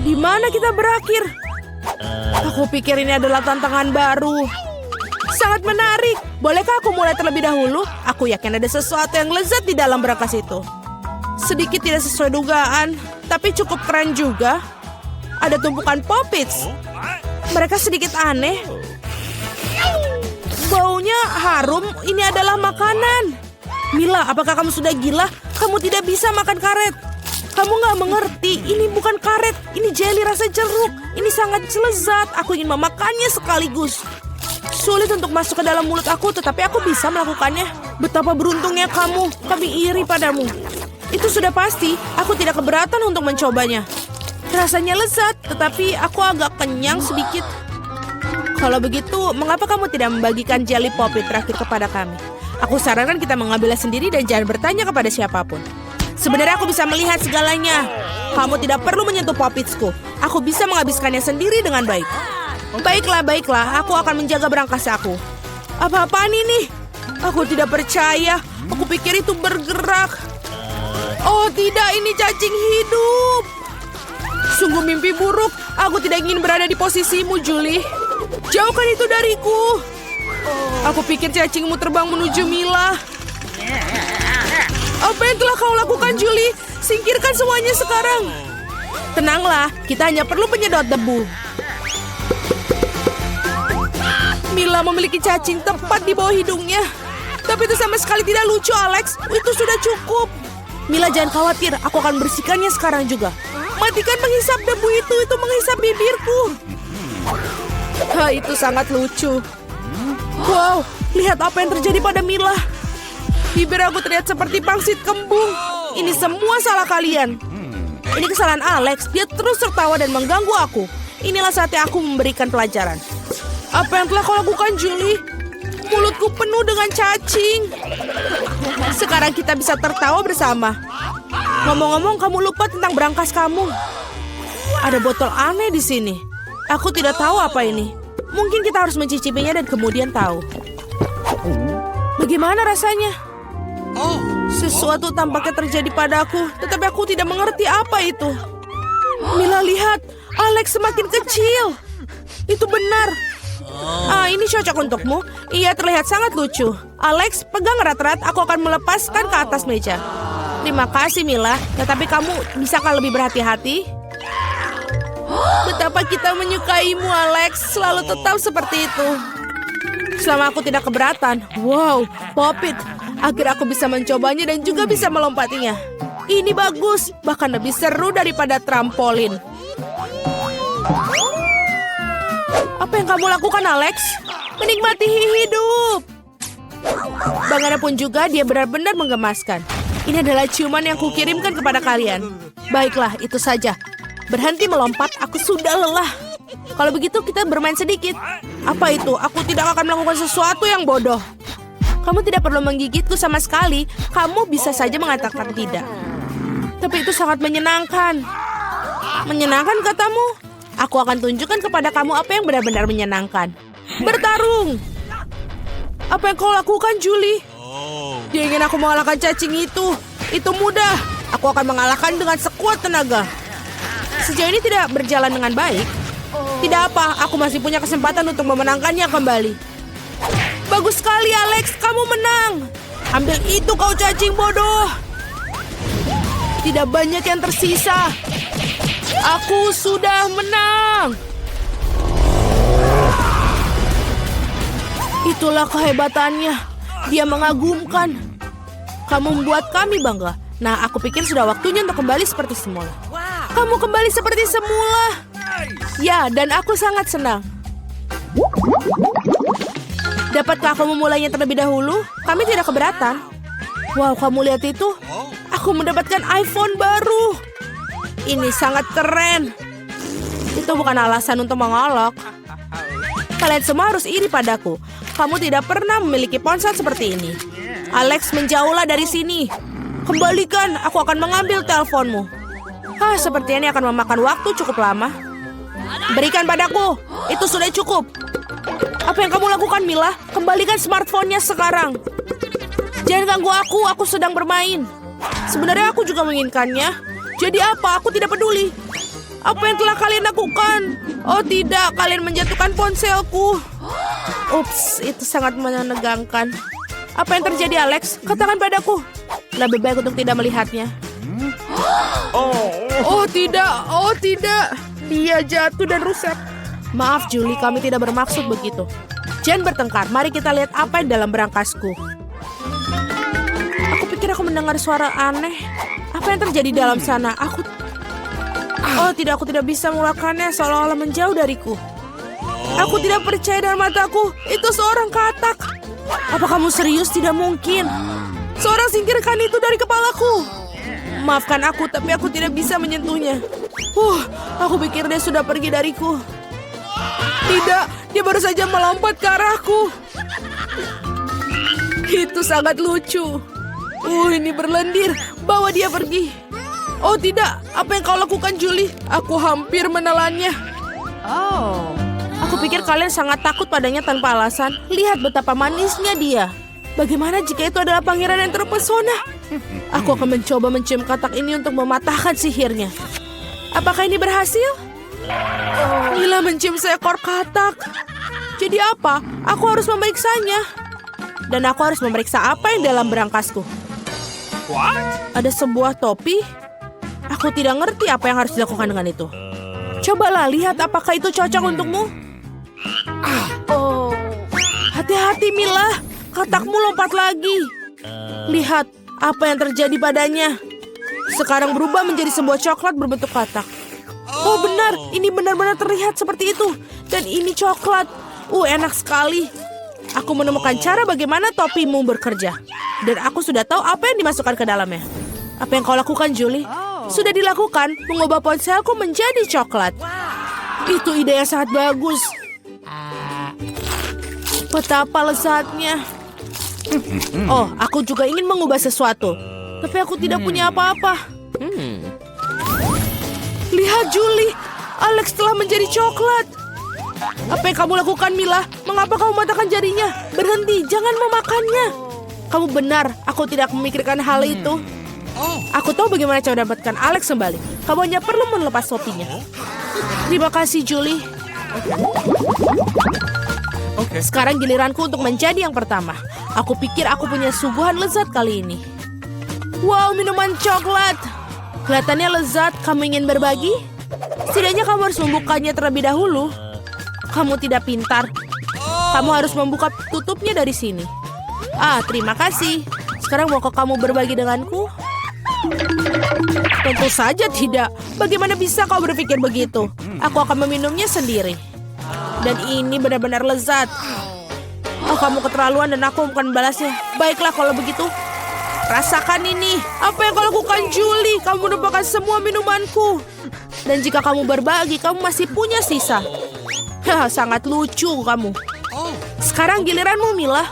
Di mana kita berakhir? Aku pikir ini adalah tantangan baru. Sangat menarik. Bolehkah aku mulai terlebih dahulu? Aku yakin ada sesuatu yang lezat di dalam berangkas itu. Sedikit tidak sesuai dugaan, tapi cukup keren juga. Ada tumpukan Poppits. Mereka sedikit aneh. Baunya harum. Ini adalah makanan. Mila, apakah kamu sudah gila? Kamu tidak bisa makan karet. Kamu nggak mengerti. Ini bukan karet. Ini jelly rasa jeruk. Ini sangat lezat. Aku ingin memakannya sekaligus. Sulit untuk masuk ke dalam mulut aku, tetapi aku bisa melakukannya. Betapa beruntungnya kamu. Kami iri padamu. Itu sudah pasti. Aku tidak keberatan untuk mencobanya. Rasanya lezat, tetapi aku agak kenyang sedikit. Kalau begitu, mengapa kamu tidak membagikan jelly Poppit terakhir kepada kami? Aku sarankan kita mengambilnya sendiri dan jangan bertanya kepada siapapun. Sebenarnya aku bisa melihat segalanya. Kamu tidak perlu menyentuh Poppitsku. Aku bisa menghabiskannya sendiri dengan baik. Baiklah. Aku akan menjaga berangkas aku. Apa-apaan ini? Aku tidak percaya. Aku pikir itu bergerak. Oh tidak, ini cacing hidup. Sungguh mimpi buruk. Aku tidak ingin berada di posisimu, Julie. Jauhkan itu dariku. Aku pikir cacingmu terbang menuju Mila. Apa yang telah kau lakukan, Julie? Singkirkan semuanya sekarang. Tenanglah, kita hanya perlu penyedot debu. Mila memiliki cacing tepat di bawah hidungnya. Tapi itu sama sekali tidak lucu, Alex. Itu sudah cukup. Mila, jangan khawatir. Aku akan bersihkannya sekarang juga. Matikan menghisap debu itu menghisap bibirku. Itu sangat lucu. Wow, lihat apa yang terjadi pada Mila. Bibir aku terlihat seperti pangsit kembung. Ini semua salah kalian. Ini kesalahan Alex. Dia terus tertawa dan mengganggu aku. Inilah saatnya aku memberikan pelajaran. Apa yang telah kau lakukan, Julie? Mulutku penuh dengan cacing. Sekarang kita bisa tertawa bersama. Ngomong-ngomong, kamu lupa tentang berangkas kamu. Ada botol aneh di sini. Aku tidak tahu apa ini. Mungkin kita harus mencicipinya dan kemudian tahu. Bagaimana rasanya? Sesuatu tampaknya terjadi padaku, tetapi aku tidak mengerti apa itu. Mila, lihat. Alex semakin kecil. Itu benar. Ini cocok untukmu. Ia terlihat sangat lucu. Alex, pegang erat-erat. Aku akan melepaskan ke atas meja. Terima kasih, Mila. Tetapi kamu bisakah lebih berhati-hati? Betapa kita menyukaimu, Alex. Selalu tetap seperti itu. Selama aku tidak keberatan. Wow, Poppit. Akhirnya aku bisa mencobanya dan juga bisa melompatinya. Ini bagus. Bahkan lebih seru daripada trampolin. Apa yang kamu lakukan, Alex? Menikmati hidup. Bagaimanapun juga, dia benar-benar menggemaskan. Ini adalah ciuman yang kukirimkan kepada kalian. Baiklah, itu saja. Berhenti melompat, aku sudah lelah. Kalau begitu, kita bermain sedikit. Apa itu? Aku tidak akan melakukan sesuatu yang bodoh. Kamu tidak perlu menggigitku sama sekali. Kamu bisa saja mengatakan tidak. Tapi itu sangat menyenangkan. Menyenangkan, katamu? Aku akan tunjukkan kepada kamu apa yang benar-benar menyenangkan. Bertarung! Apa yang kau lakukan, Julie? Dia ingin aku mengalahkan cacing itu. Itu mudah. Aku akan mengalahkan dengan sekuat tenaga. Sejauh ini tidak berjalan dengan baik. Tidak apa, aku masih punya kesempatan untuk memenangkannya kembali. Bagus sekali, Alex. Kamu menang. Ambil itu, kau cacing bodoh. Tidak banyak yang tersisa. Aku sudah menang. Itulah kehebatannya. Dia mengagumkan. Kamu membuat kami bangga. Nah, aku pikir sudah waktunya untuk kembali seperti semula. Kamu kembali seperti semula. Ya, dan aku sangat senang. Dapatkah aku memulainya terlebih dahulu? Kami tidak keberatan. Wow, kamu lihat itu? Aku mendapatkan iPhone baru. Ini sangat keren. Itu bukan alasan untuk mengolok. Kalian semua harus iri padaku. Kamu tidak pernah memiliki ponsel seperti ini. Alex, menjauhlah dari sini. Kembalikan, aku akan mengambil teleponmu. Sepertinya ini akan memakan waktu cukup lama. Berikan padaku. Itu sudah cukup. Apa yang kamu lakukan, Mila? Kembalikan smartphone-nya sekarang. Jangan ganggu aku sedang bermain. Sebenarnya aku juga menginginkannya. Jadi apa? Aku tidak peduli. Apa yang telah kalian lakukan? Oh tidak, kalian menjatuhkan ponselku. Ups, itu sangat menegangkan. Apa yang terjadi, Alex? Katakan padaku. Lebih baik untuk tidak melihatnya. Oh tidak. Dia jatuh dan rusak. Maaf Julie, kami tidak bermaksud begitu. Jangan bertengkar, mari kita lihat apa yang dalam berangkasku. Aku pikir aku mendengar suara aneh. Apa yang terjadi dalam sana? Aku tidak bisa melakukannya, seolah-olah menjauh dariku. Aku tidak percaya dengan mataku. Itu seorang katak. Apa kamu serius? Tidak mungkin. Seorang singkirkan itu dari kepalaku. Maafkan aku, tapi aku tidak bisa menyentuhnya. Aku pikir dia sudah pergi dariku. Tidak, dia baru saja melompat ke arahku. Itu sangat lucu. Ini berlendir. Bawa dia pergi. Oh tidak, apa yang kau lakukan Julie? Aku hampir menelannya. Aku pikir kalian sangat takut padanya tanpa alasan. Lihat betapa manisnya dia. Bagaimana jika itu adalah pangeran yang terpesona? Aku akan mencoba mencium katak ini untuk mematahkan sihirnya. Apakah ini berhasil? Mila mencium seekor katak. Jadi apa? Aku harus memeriksanya. Dan aku harus memeriksa apa yang dalam berangkasku. Ada sebuah topi. Aku tidak ngerti apa yang harus dilakukan dengan itu. Cobalah lihat apakah itu cocok untukmu. Hati-hati Mila, katakmu lompat lagi. Lihat apa yang terjadi padanya. Sekarang berubah menjadi sebuah coklat berbentuk katak. Oh benar, ini benar-benar terlihat seperti itu. Dan ini coklat. Enak sekali. Aku menemukan cara bagaimana topimu bekerja. Dan aku sudah tahu apa yang dimasukkan ke dalamnya. Apa yang kau lakukan, Julie? Sudah dilakukan, mengubah ponselku menjadi coklat. Itu ide yang sangat bagus. Betapa lezatnya. Aku juga ingin mengubah sesuatu. Tapi aku tidak punya apa-apa. Lihat, Julie. Alex telah menjadi coklat. Apa yang kamu lakukan, Mila? Mengapa kamu mematahkan jarinya? Berhenti, jangan memakannya. Kamu benar, aku tidak memikirkan hal itu. Aku tahu bagaimana cara mendapatkan Alex kembali. Kamu hanya perlu melepas topinya. Terima kasih, Julie. Sekarang giliranku untuk menjadi yang pertama. Aku pikir aku punya suguhan lezat kali ini. Wow, minuman coklat. Kelihatannya lezat. Kamu ingin berbagi? Setidaknya kamu harus membukanya terlebih dahulu. Kamu tidak pintar. Kamu harus membuka tutupnya dari sini. Terima kasih. Sekarang maukah kamu berbagi denganku? Tentu saja tidak. Bagaimana bisa kau berpikir begitu? Aku akan meminumnya sendiri. Dan ini benar-benar lezat. Kamu keterlaluan dan aku bukan membalasnya. Baiklah kalau begitu. Rasakan ini. Apa yang kau lakukan, Julie? Kamu menumpahkan semua minumanku. Dan jika kamu berbagi, kamu masih punya sisa. Sangat lucu kamu. Sekarang giliranmu, Mila.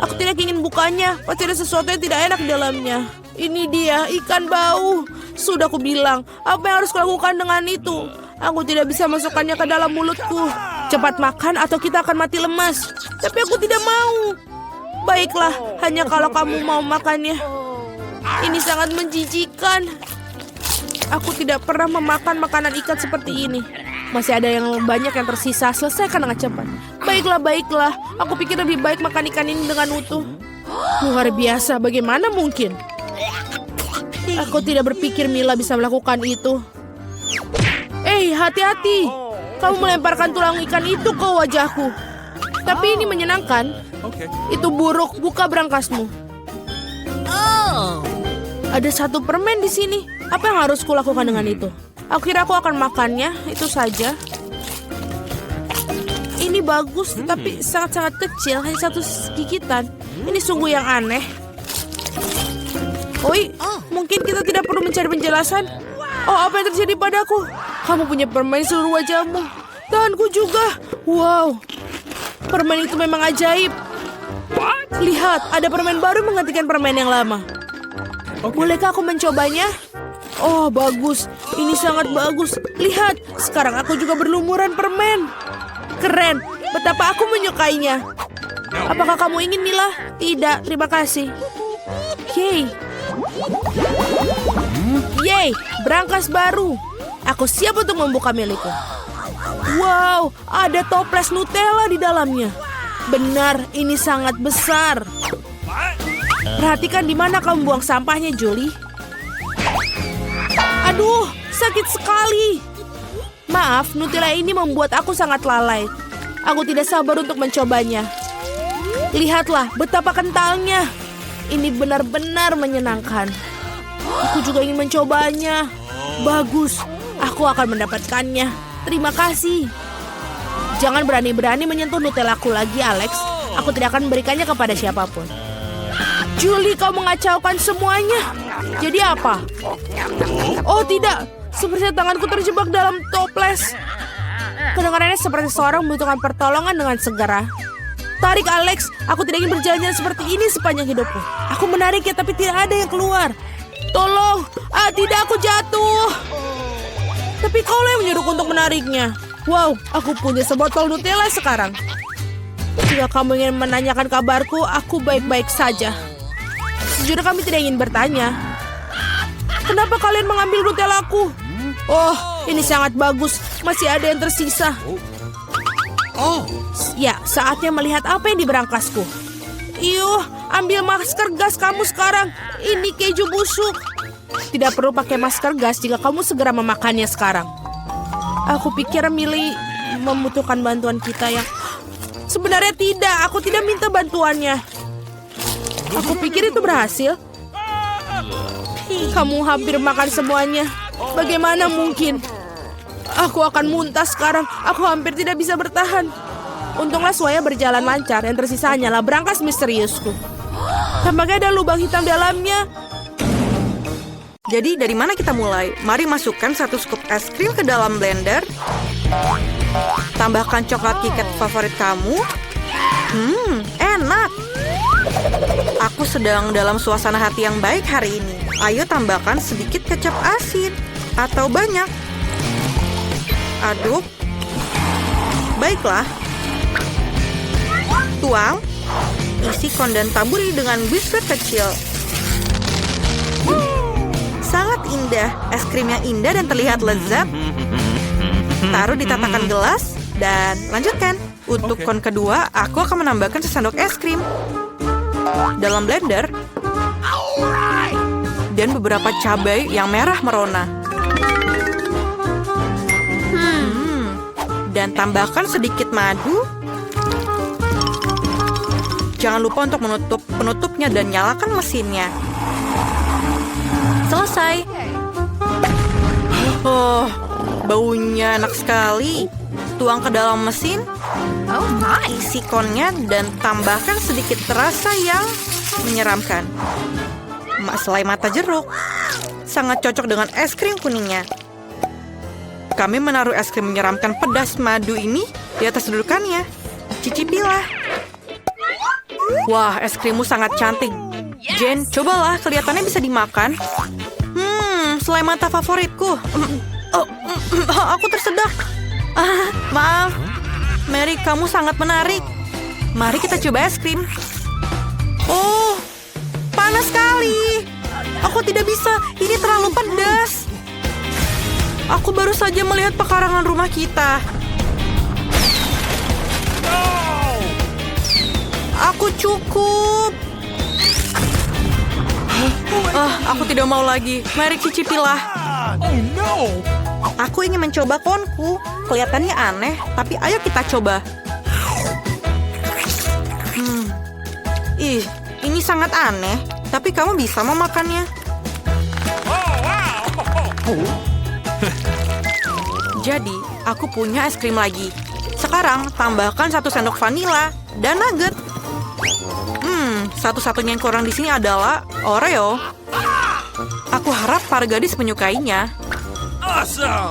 Aku tidak ingin bukanya. Pasti ada sesuatu yang tidak enak di dalamnya. Ini dia, ikan bau. Sudah aku bilang, apa yang harus kulakukan dengan itu? Aku tidak bisa masukkannya ke dalam mulutku. Cepat makan atau kita akan mati lemas. Tapi aku tidak mau. Baiklah, hanya kalau kamu mau makannya. Ini sangat menjijikan. Aku tidak pernah memakan makanan ikan seperti ini. Masih ada yang banyak yang tersisa. Selesaikan dengan cepat. Baiklah. Aku pikir lebih baik makan ikan ini dengan utuh. Luar biasa, bagaimana mungkin? Aku tidak berpikir Mila bisa melakukan itu. Hati-hati. Kamu melemparkan tulang ikan itu ke wajahku. Tapi ini menyenangkan. Itu buruk, buka berangkasmu. Ada satu permen di sini. Apa yang harus kulakukan dengan itu? Aku kira aku akan makannya, itu saja. Ini bagus, tapi sangat-sangat kecil, hanya satu gigitan. Ini sungguh yang aneh. Mungkin kita tidak perlu mencari penjelasan. Apa yang terjadi padaku? Kamu punya permen seluruh wajahmu. Tanganku juga. Wow, permen itu memang ajaib. Lihat, ada permen baru menggantikan permen yang lama. Bolehkah aku mencobanya? Bagus. Ini sangat bagus. Lihat, sekarang aku juga berlumuran permen. Keren. Betapa aku menyukainya. Apakah kamu ingin, Mila? Tidak, terima kasih. Yeay, berangkas baru. Aku siap untuk membuka milikku. Wow, ada toples Nutella di dalamnya. Benar, ini sangat besar. Perhatikan di mana kamu buang sampahnya, Julie. Aduh, sakit sekali. Maaf, Nutella ini membuat aku sangat lalai. Aku tidak sabar untuk mencobanya. Lihatlah betapa kentalnya. Ini benar-benar menyenangkan. Aku juga ingin mencobanya. Bagus, aku akan mendapatkannya. Terima kasih. Jangan berani-berani menyentuh Nutellaku lagi, Alex. Aku tidak akan memberikannya kepada siapapun. Julie, kau mengacaukan semuanya. Jadi apa? Oh tidak, sepertinya tanganku terjebak dalam toples. Kedengarannya seperti seorang membutuhkan pertolongan dengan segera. Tarik, Alex. Aku tidak ingin berjalan seperti ini sepanjang hidupku. Aku menariknya tapi tidak ada yang keluar. Tolong. Tidak, aku jatuh. Tapi kau yang menyuruhku untuk menariknya. Wow, aku punya sebotol Nutella sekarang. Jika kamu ingin menanyakan kabarku, aku baik-baik saja. Sejujurnya kami tidak ingin bertanya. Kenapa kalian mengambil Nutellaku? Oh, ini sangat bagus. Masih ada yang tersisa. Ya, saatnya melihat apa yang di berangkasku. Iyuh, ambil masker gas kamu sekarang. Ini keju busuk. Tidak perlu pakai masker gas jika kamu segera memakannya sekarang. Aku pikir Millie membutuhkan bantuan kita yang... Sebenarnya tidak, aku tidak minta bantuannya. Aku pikir itu berhasil. Kamu hampir makan semuanya. Bagaimana mungkin? Aku akan muntah sekarang. Aku hampir tidak bisa bertahan. Untunglah semuanya berjalan lancar. Yang tersisa hanyalah berangkas misteriusku. Tampaknya ada lubang hitam dalamnya. Jadi dari mana kita mulai? Mari masukkan 1 scoop es krim ke dalam blender. Tambahkan coklat KitKat favorit kamu. Enak. Aku sedang dalam suasana hati yang baik hari ini. Ayo tambahkan sedikit kecap asin. Atau banyak. Aduk. Baiklah. Tuang. Isi kon dan taburi dengan biskuit kecil. Sangat indah. Es krim yang indah dan terlihat lezat. Taruh di tatakan gelas dan lanjutkan. Untuk kon kedua, aku akan menambahkan sesendok es krim dalam blender dan beberapa cabai yang merah merona. Dan tambahkan sedikit madu. Jangan lupa untuk menutup penutupnya dan nyalakan mesinnya. Selesai. Oh, baunya enak sekali. Tuang ke dalam mesin. Isi konnya dan tambahkan sedikit rasa yang menyeramkan. Selai mata jeruk. Sangat cocok dengan es krim kuningnya. Kami menaruh es krim menyeramkan pedas madu ini di atas dudukannya. Cicipilah. Wah, es krimmu sangat cantik. Jen, cobalah, kelihatannya bisa dimakan. Selai mata favoritku. Aku tersedak. Maaf. Mary, kamu sangat menarik. Mari kita coba es krim. Oh, panas sekali. Aku tidak bisa, ini terlalu pedas. Aku baru saja melihat pekarangan rumah kita. Aku cukup. Aku tidak mau lagi. Mari cicipilah. Aku ingin mencoba konku. Kelihatannya aneh, tapi ayo kita coba. Ini sangat aneh. Tapi kamu bisa memakannya. Jadi, aku punya es krim lagi. Sekarang, tambahkan 1 sendok vanila dan nugget. Satu-satunya yang kurang di sini adalah Oreo. Aku harap para gadis menyukainya.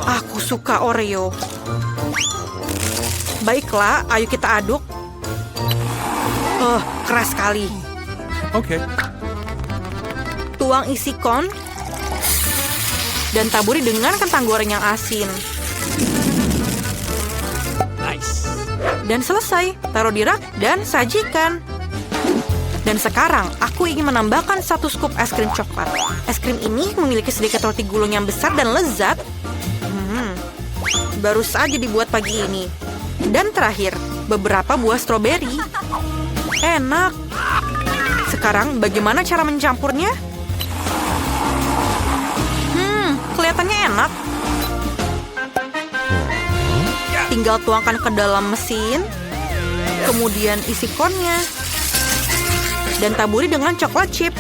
Aku suka Oreo. Baiklah, ayo kita aduk. Keras sekali. Oke. Tuang isi kon dan taburi dengan kentang goreng yang asin. Nice. Dan selesai, taruh di rak dan sajikan. Dan sekarang, aku ingin menambahkan 1 scoop es krim coklat. Es krim ini memiliki sedikit roti gulung yang besar dan lezat. baru saja dibuat pagi ini. Dan terakhir, beberapa buah stroberi. Enak. Sekarang bagaimana cara mencampurnya? Kelihatannya enak. Tinggal tuangkan ke dalam mesin, kemudian isi konnya, dan taburi dengan coklat chip.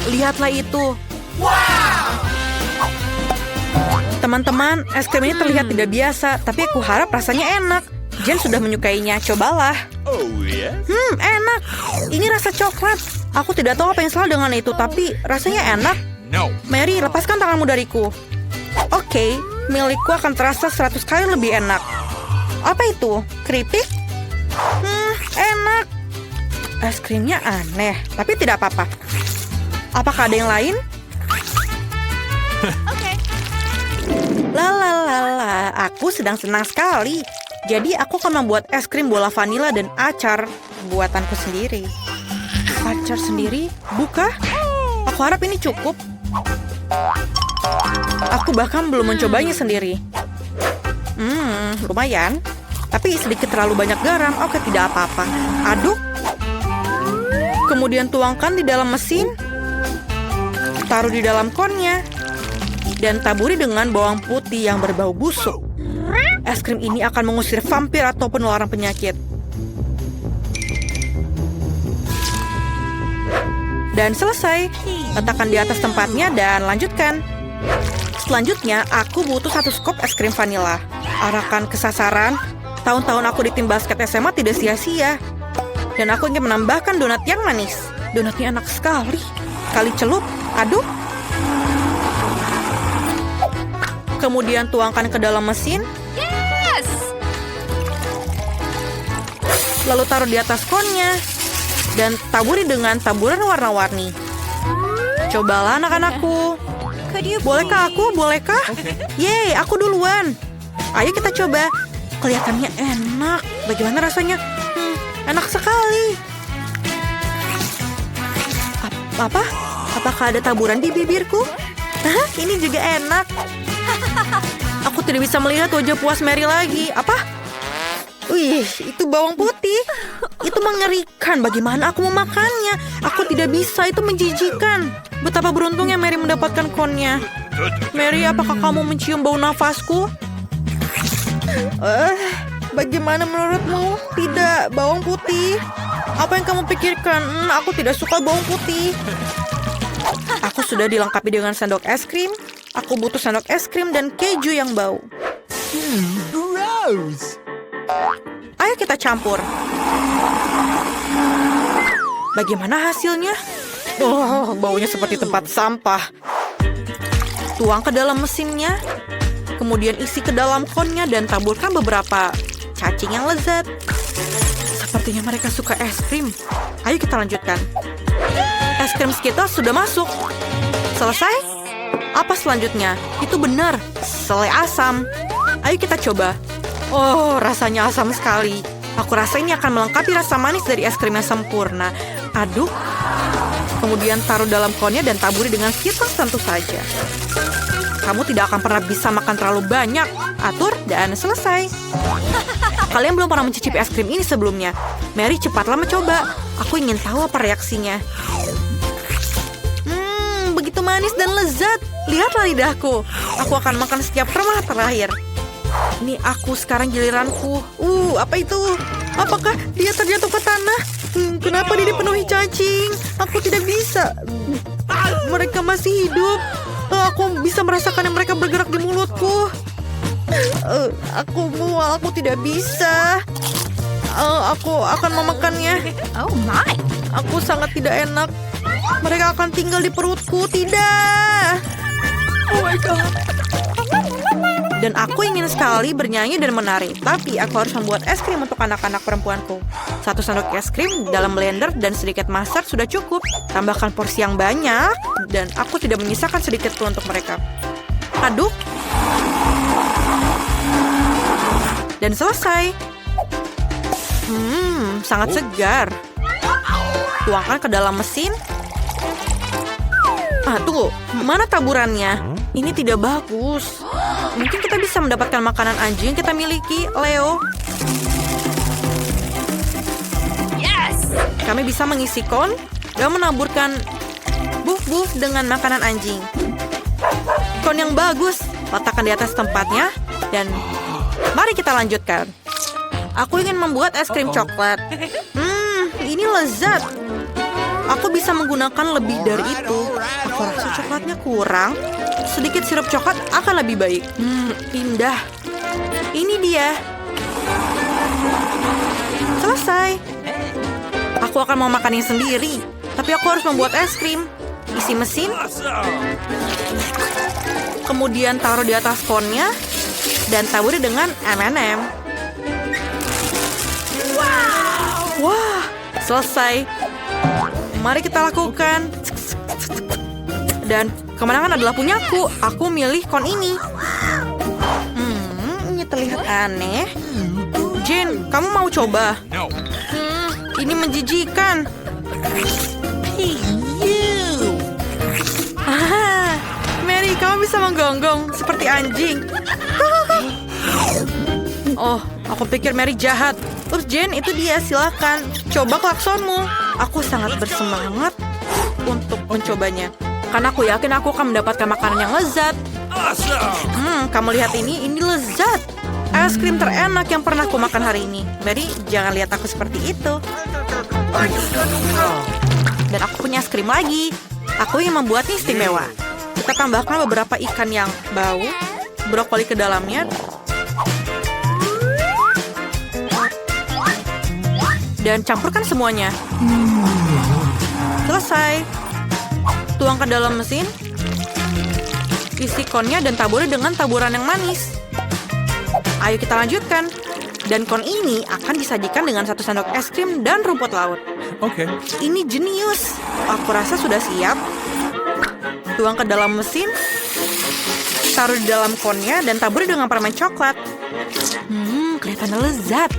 Lihatlah itu. Teman-teman, es krim ini terlihat tidak biasa, tapi aku harap rasanya enak. Jen sudah menyukainya, cobalah. Enak. Ini rasa coklat. Aku tidak tahu apa yang salah dengan itu, tapi rasanya enak. No. Mary, lepaskan tanganmu dariku. Oke, milikku akan terasa 100 kali lebih enak. Apa itu? Keripik? Enak. Es krimnya aneh, tapi tidak apa-apa. Apakah ada yang lain? Lalalala, aku sedang senang sekali. Jadi aku akan membuat es krim bola vanila dan acar buatanku sendiri. Acar sendiri? Buka? Aku harap ini cukup. Aku bahkan belum mencobanya sendiri. Lumayan. Tapi sedikit terlalu banyak garam. Oke, tidak apa-apa. Aduk. Kemudian tuangkan di dalam mesin. Taruh di dalam konnya. Dan taburi dengan bawang putih yang berbau busuk. Es krim ini akan mengusir vampir atau penularan penyakit. Dan selesai. Letakkan di atas tempatnya dan lanjutkan. Selanjutnya, aku butuh 1 skop es krim vanila. Arahkan ke sasaran. Tahun-tahun aku di tim basket SMA tidak sia-sia. Dan aku ingin menambahkan donat yang manis. Donatnya enak sekali. Kali celup, aduk. Kemudian tuangkan ke dalam mesin. Lalu taruh di atas konnya. Dan taburi dengan taburan warna-warni. Cobalah anak-anakku. Bolehkah aku? Bolehkah? Yeay, aku duluan. Ayo kita coba. Kelihatannya enak. Bagaimana rasanya? Enak sekali. Apa? Apakah ada taburan di bibirku? Ini juga enak. Aku tidak bisa melihat wajah puas Mary lagi. Apa? Wih, itu bawang putih. Itu mengerikan. Bagaimana aku memakannya? Aku tidak bisa, itu menjijikan. Betapa beruntungnya Mary mendapatkan konnya. Mary, apakah kamu mencium bau nafasku? Bagaimana menurutmu? Tidak, bawang putih. Apa yang kamu pikirkan? Aku tidak suka bawang putih. Aku sudah dilengkapi dengan sendok es krim. Aku butuh sendok es krim dan keju yang bau. Gross. Ayo kita campur. Bagaimana hasilnya? Baunya seperti tempat sampah. Tuang ke dalam mesinnya. Kemudian isi ke dalam konnya dan taburkan beberapa cacing yang lezat. Sepertinya mereka suka es krim. Ayo kita lanjutkan. Es krim Skittles sudah masuk. Selesai? Apa selanjutnya? Itu benar, selai asam. Ayo kita coba. Rasanya asam sekali. Aku rasa ini akan melengkapi rasa manis dari es krim yang sempurna. Aduk. Kemudian taruh dalam konnya dan taburi dengan Skittles tentu saja. Kamu tidak akan pernah bisa makan terlalu banyak. Atur dan selesai. Kalian belum pernah mencicipi es krim ini sebelumnya. Mary, cepatlah mencoba. Aku ingin tahu apa reaksinya. Begitu manis dan lezat. Lihatlah lidahku. Aku akan makan setiap permah terakhir. Ini aku sekarang giliranku. Apa itu? Apakah dia terjatuh ke tanah? Kenapa dia dipenuhi cacing? Aku tidak bisa. Mereka masih hidup. Aku bisa merasakan yang mereka bergerak di mulutku. Aku mual, aku tidak bisa. Aku akan memakannya. Oh my. Aku sangat tidak enak. Mereka akan tinggal di perutku. Tidak. Oh my God. Dan aku ingin sekali bernyanyi dan menari. Tapi aku harus membuat es krim untuk anak-anak perempuanku. 1 sendok es krim dalam blender dan sedikit mustard sudah cukup. Tambahkan porsi yang banyak. Dan aku tidak menyisakan sedikit pun untuk mereka. Aduk. Dan selesai. Sangat segar. Tuangkan ke dalam mesin. Tunggu. Mana taburannya? Ini tidak bagus. Mungkin kita bisa mendapatkan makanan anjing yang kita miliki, Leo. Kami bisa mengisi kon dan menaburkan buf-buf dengan makanan anjing. Kon yang bagus, letakkan di atas tempatnya, dan mari kita lanjutkan. Aku ingin membuat es krim coklat. Ini lezat. Aku bisa menggunakan lebih dari itu. Aku rasa coklatnya kurang. Sedikit sirup coklat akan lebih baik. Indah. Ini dia. Selesai. Aku akan mau makannya sendiri. Tapi aku harus membuat es krim. Isi mesin. Kemudian taruh di atas konnya. Dan taburi dengan M&M. Wah, selesai. Mari kita lakukan. Dan kemenangan adalah punyaku. Aku milih kon ini. Ini terlihat aneh. Jen, kamu mau coba? No. Ini menjijikan. Mary, kamu bisa menggonggong seperti anjing. Oh, aku pikir Mary jahat. Terus Jen, itu dia, silakan. Coba klaksonmu. Aku sangat bersemangat untuk mencobanya. Karena aku yakin aku akan mendapatkan makanan yang lezat. Awesome. Kamu lihat ini lezat. Es krim terenak yang pernah aku makan hari ini. Mary, jangan lihat aku seperti itu. Dan aku punya es krim lagi. Aku ingin membuatnya istimewa. Kita tambahkan beberapa ikan yang bau, brokoli ke dalamnya, dan campurkan semuanya. Selesai. Tuang ke dalam mesin. Isi konnya dan taburi dengan taburan yang manis. Ayo kita lanjutkan. Dan kon ini akan disajikan dengan 1 sendok es krim dan rumput laut. Okay. Ini jenius. Aku rasa sudah siap. Tuang ke dalam mesin. Taruh di dalam konnya dan taburi dengan permen coklat. Kelihatannya lezat.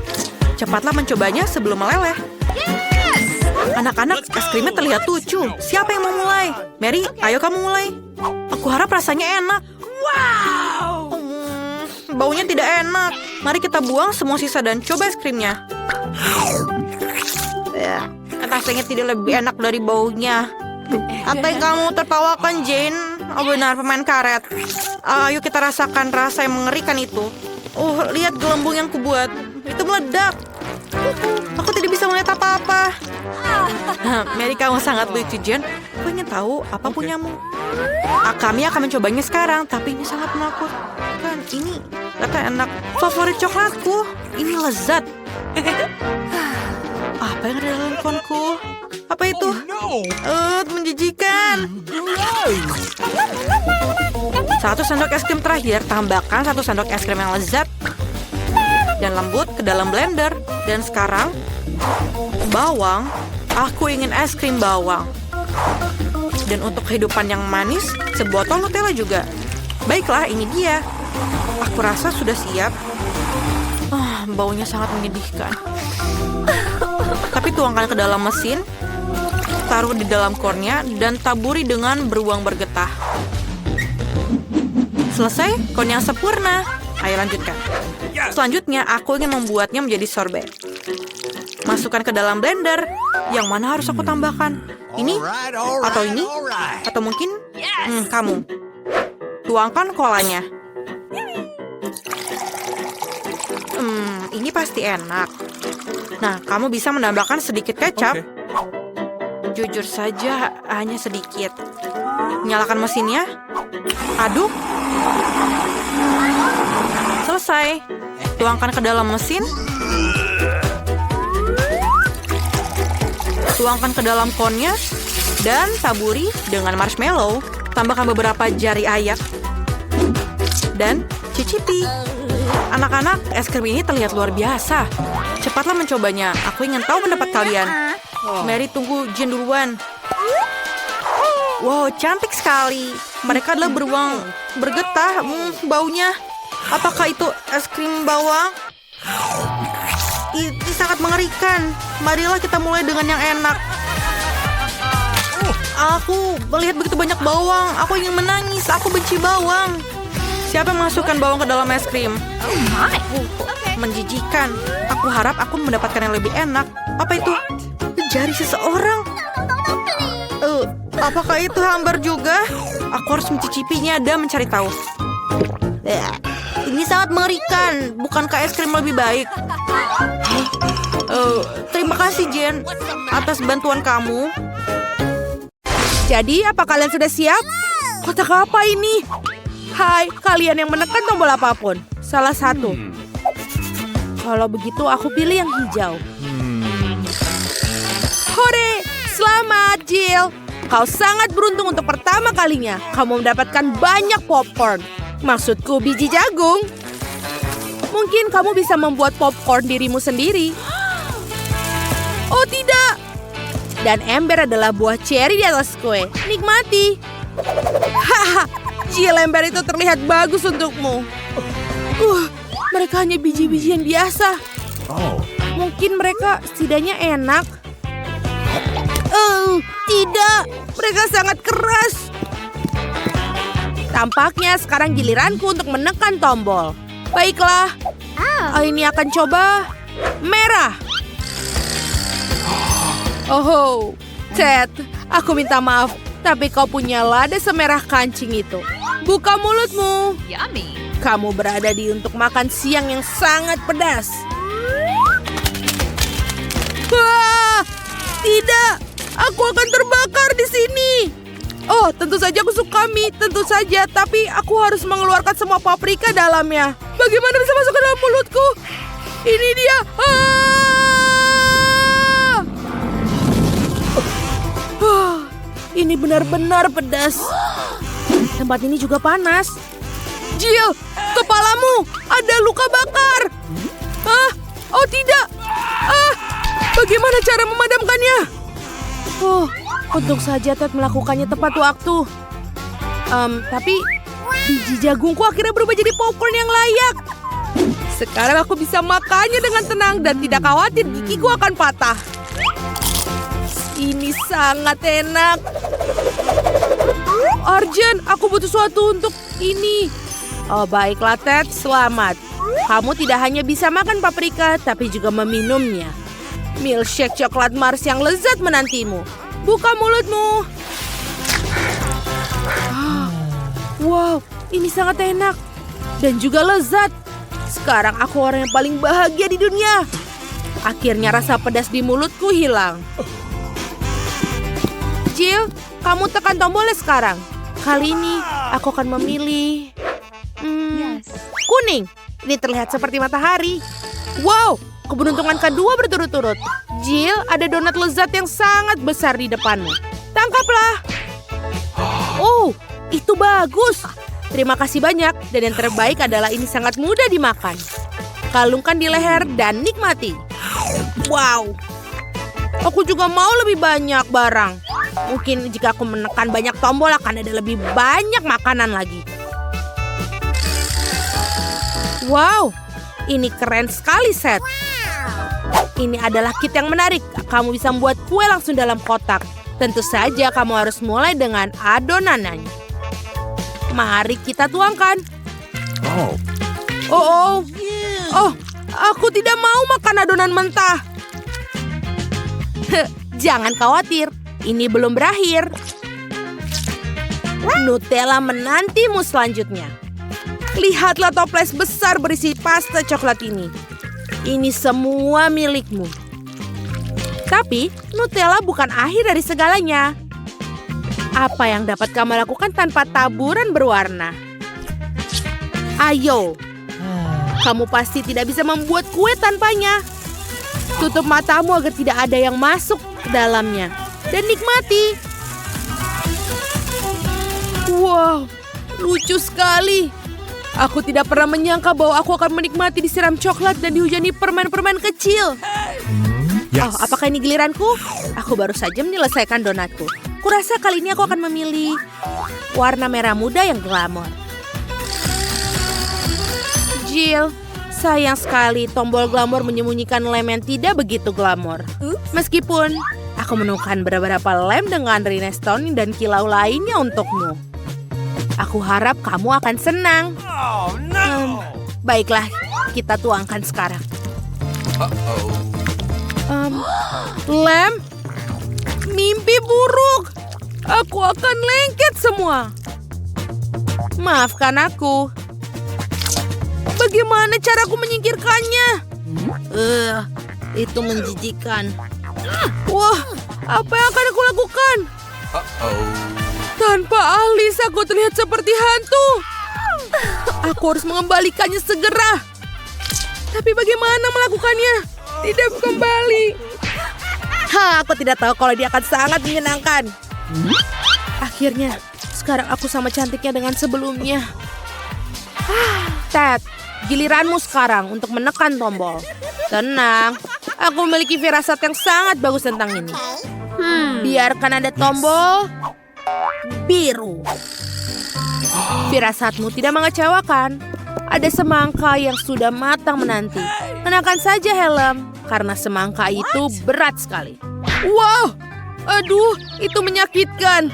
Cepatlah mencobanya sebelum meleleh. Anak-anak, es krimnya terlihat lucu. Siapa yang mau mulai? Mary, ayo kamu mulai. Aku harap rasanya enak. Wow! Baunya tidak enak. Mari kita buang semua sisa dan coba es krimnya. Rasanya tidak lebih enak dari baunya. Apa yang kamu tertawakan, Jane? Oh benar, pemain karet. Ayo kita rasakan rasa yang mengerikan itu. Oh, lihat gelembung yang kubuat. Itu meledak. Aku tidak bisa melihat apa-apa. Mary, kamu sangat lucu, Jen. Aku ingin tahu apa punyamu. Kami akan mencobanya sekarang, tapi ini sangat menakutkan. Ini ternyata enak. Favorit coklatku. Ini lezat. Apa yang ada dalam konku? Apa itu? Menjijikan. 1 sendok es krim terakhir. Tambahkan 1 sendok es krim yang lezat dan lembut ke dalam blender. Dan sekarang bawang. Aku ingin es krim bawang. Dan untuk kehidupan yang manis, sebotol Nutella juga. Baiklah, ini dia. Aku rasa sudah siap. Baunya sangat menyedihkan. Tapi tuangkan ke dalam mesin, taruh di dalam konnya, dan taburi dengan beruang bergetah. Selesai, kon yang sempurna. Ayo lanjutkan. Selanjutnya, aku ingin membuatnya menjadi sorbet. Masukkan ke dalam blender. Yang mana harus aku tambahkan? Ini? Atau ini? Atau mungkin? Kamu. Tuangkan kolanya. Ini pasti enak. Nah, kamu bisa menambahkan sedikit kecap. Jujur saja, hanya sedikit. Nyalakan mesinnya. Aduk. Selesai. Tuangkan ke dalam mesin. Tuangkan ke dalam konnya. Dan taburi dengan marshmallow. Tambahkan beberapa jari ayak. Dan cicipi. Anak-anak, es krim ini terlihat luar biasa. Cepatlah mencobanya. Aku ingin tahu pendapat kalian. Mary, tunggu Jen duluan. Wow, cantik sekali. Mereka adalah beruang bergetah. Baunya. Apakah itu es krim bawang? Ini sangat mengerikan. Marilah kita mulai dengan yang enak. Aku melihat begitu banyak bawang. Aku ingin menangis. Aku benci bawang. Siapa yang masukkan bawang ke dalam es krim? Menjijikan. Aku harap aku mendapatkan yang lebih enak. Apa itu? Jari seseorang. Apakah itu hambar juga? Aku harus mencicipinya dan mencari tahu. Ini sangat mengerikan. Bukankah es krim lebih baik? Terima kasih, Jen, atas bantuan kamu. Jadi, apa kalian sudah siap? Kotak apa ini? Hai, kalian yang menekan tombol apapun. Salah satu. Kalau begitu, aku pilih yang hijau. Hore! Selamat, Jill. Kau sangat beruntung untuk pertama kalinya. Kamu mendapatkan banyak popcorn. Maksudku, biji jagung. Mungkin kamu bisa membuat popcorn dirimu sendiri. Oh, tidak. Dan ember adalah buah cherry di atas kue. Nikmati. Haha, Jill, ember itu terlihat bagus untukmu. Mereka hanya biji-bijian biasa. Mungkin mereka setidaknya enak. Tidak. Mereka sangat keras. Tampaknya sekarang giliranku untuk menekan tombol. Baiklah. Ini akan coba merah. Oh, Ted, aku minta maaf, tapi kau punya lada semerah kancing itu. Buka mulutmu. Yummy. Kamu berada di untuk makan siang yang sangat pedas. Wah, tidak, aku akan terbakar di sini. Oh, tentu saja aku suka mie, tentu saja, tapi aku harus mengeluarkan semua paprika dalamnya. Bagaimana bisa masuk ke dalam mulutku? Ini dia. Ini benar-benar pedas. Tempat ini juga panas. Jill, kepalamu ada luka bakar. Oh tidak. Bagaimana cara memadamkannya? Untung saja Ted melakukannya tepat waktu. Tapi biji jagungku akhirnya berubah jadi popcorn yang layak. Sekarang aku bisa makannya dengan tenang dan tidak khawatir gigiku akan patah. Ini sangat enak. Arjen, aku butuh sesuatu untuk ini. Oh, baiklah Ted, selamat. Kamu tidak hanya bisa makan paprika, tapi juga meminumnya. Milkshake coklat Mars yang lezat menantimu. Buka mulutmu. Wow, ini sangat enak. Dan juga lezat. Sekarang aku orang yang paling bahagia di dunia. Akhirnya rasa pedas di mulutku hilang. Jill, kamu tekan tombolnya sekarang. Kali ini aku akan memilih kuning. Ini terlihat seperti matahari. Wow, keberuntungan kedua berturut-turut. Jill, ada donat lezat yang sangat besar di depanmu. Tangkaplah. Oh, itu bagus. Terima kasih banyak. Dan yang terbaik adalah ini sangat mudah dimakan. Kalungkan di leher dan nikmati. Wow. Aku juga mau lebih banyak barang. Mungkin jika aku menekan banyak tombol akan ada lebih banyak makanan lagi. Wow, ini keren sekali, Seth. Ini adalah kit yang menarik. Kamu bisa membuat kue langsung dalam kotak. Tentu saja kamu harus mulai dengan adonannya. Mari kita tuangkan. Oh, aku tidak mau makan adonan mentah. Jangan khawatir. Ini belum berakhir. Nutella menantimu selanjutnya. Lihatlah toples besar berisi pasta coklat ini. Ini semua milikmu. Tapi Nutella bukan akhir dari segalanya. Apa yang dapat kamu lakukan tanpa taburan berwarna? Ayo. Kamu pasti tidak bisa membuat kue tanpanya. Tutup matamu agar tidak ada yang masuk ke dalamnya. Dan nikmati. Wow, lucu sekali. Aku tidak pernah menyangka bahwa aku akan menikmati disiram coklat dan dihujani permen-permen kecil. Oh, apakah ini giliranku? Aku baru saja menyelesaikan donatku. Kurasa kali ini aku akan memilih warna merah muda yang glamor. Jill, sayang sekali tombol glamor menyembunyikan lem yang tidak begitu glamor. Meskipun aku menemukan beberapa lem dengan rhinestone dan kilau lainnya untukmu. Aku harap kamu akan senang. Oh, no. Baiklah, kita tuangkan sekarang. Uh-oh. Lem, mimpi buruk. Aku akan lengket semua. Maafkan aku. Bagaimana caraku menyingkirkannya? Itu menjijikan. Wah, apa yang akan aku lakukan? Uh-oh. Tanpa alis aku terlihat seperti hantu. Aku harus mengembalikannya segera. Tapi bagaimana melakukannya? Tidak kembali. Aku tidak tahu kalau dia akan sangat menyenangkan. Akhirnya, sekarang aku sama cantiknya dengan sebelumnya. Ted, giliranmu sekarang untuk menekan tombol. Tenang, aku memiliki firasat yang sangat bagus tentang ini. Biarkan ada tombol biru. Firasatmu tidak mengecewakan. Ada semangka yang sudah matang menanti. Kenakan saja helm, karena semangka itu berat sekali. Wow, aduh, itu menyakitkan.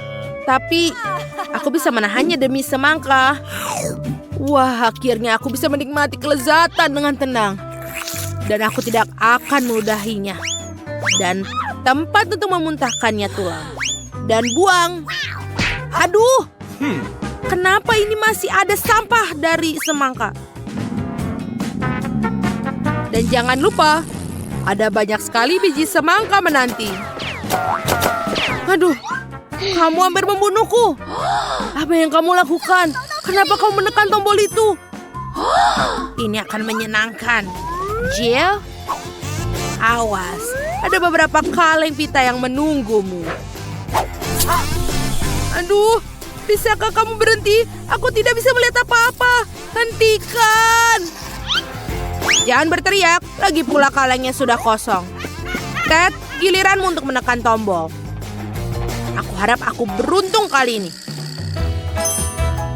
Tapi aku bisa menahannya demi semangka. Wah, akhirnya aku bisa menikmati kelezatan dengan tenang. Dan aku tidak akan meludahinya. Dan tempat untuk memuntahkannya tulang. Dan buang. Aduh, kenapa ini masih ada sampah dari semangka? Dan jangan lupa, ada banyak sekali biji semangka menanti. Aduh, kamu hampir membunuhku. Apa yang kamu lakukan? Kenapa kamu menekan tombol itu? Ini akan menyenangkan. Jill, awas. Ada beberapa kaleng pita yang menunggumu. Aduh, bisakah kamu berhenti? Aku tidak bisa melihat apa-apa. Hentikan! Jangan berteriak, lagi pula kalengnya sudah kosong. Ted, giliranmu untuk menekan tombol. Aku harap aku beruntung kali ini.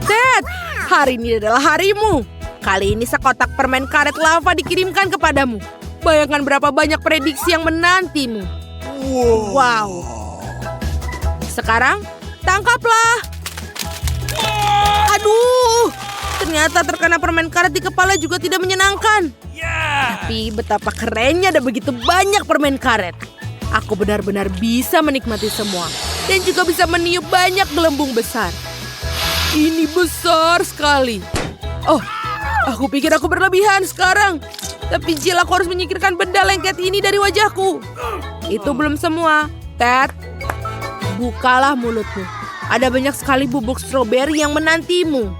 Ted, hari ini adalah harimu. Kali ini sekotak permen karet lava dikirimkan kepadamu. Bayangkan berapa banyak prediksi yang menantimu. Wow. Sekarang, tangkaplah. Aduh, ternyata terkena permen karet di kepala juga tidak menyenangkan. Tapi betapa kerennya ada begitu banyak permen karet. Aku benar-benar bisa menikmati semua. Dan juga bisa meniup banyak gelembung besar. Ini besar sekali. Oh, aku pikir aku berlebihan sekarang. Tapi Jill, aku harus menyingkirkan benda lengket ini dari wajahku. Itu belum semua. Ted, bukalah mulutmu. Ada banyak sekali bubuk stroberi yang menantimu.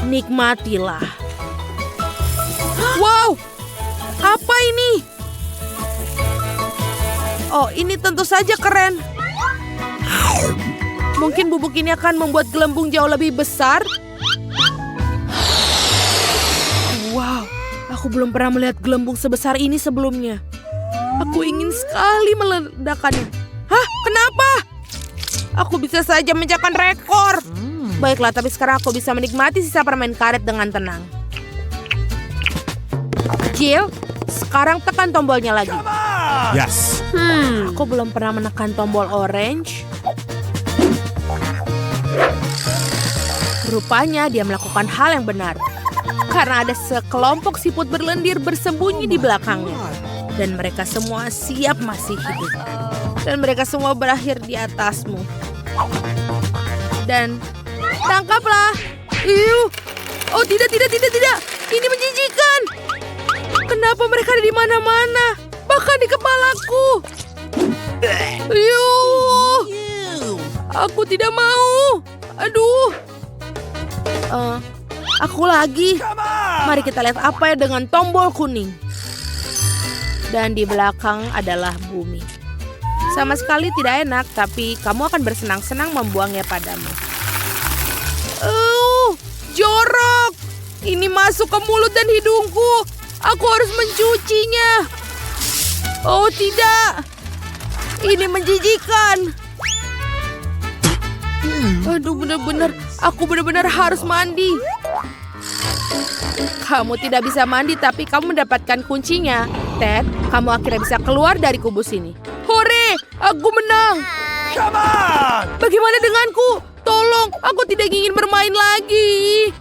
Nikmatilah. Wow, apa ini? Oh, ini tentu saja keren. Mungkin bubuk ini akan membuat gelembung jauh lebih besar. Wow, aku belum pernah melihat gelembung sebesar ini sebelumnya. Aku ingin sekali meledakannya. Hah, kenapa? Aku bisa saja memecahkan rekor. Baiklah, tapi sekarang aku bisa menikmati sisa permen karet dengan tenang. Jill, sekarang tekan tombolnya lagi. Yes. Aku belum pernah menekan tombol orange. Rupanya dia melakukan hal yang benar. Karena ada sekelompok siput berlendir bersembunyi di belakangnya. Dan mereka semua siap masih hidup. Dan mereka semua berakhir di atasmu. Dan tangkaplah. Oh, tidak. Ini menjijikan. Kenapa mereka ada di mana-mana? Bahkan di kepalaku. Aku tidak mau. Aduh. Aku lagi. Mari kita lihat apa ya dengan tombol kuning. Dan di belakang adalah bumi. Sama sekali tidak enak, tapi kamu akan bersenang-senang membuangnya padamu. Jorok. Ini masuk ke mulut dan hidungku. Aku harus mencucinya. Oh tidak. Ini menjijikan. Aduh, aku benar-benar harus mandi. Kamu tidak bisa mandi, tapi kamu mendapatkan kuncinya. Ted, kamu akhirnya bisa keluar dari kubus ini. Hore, aku menang. Come on! Bagaimana denganku? Tolong. tolong, aku tidak ingin bermain lagi.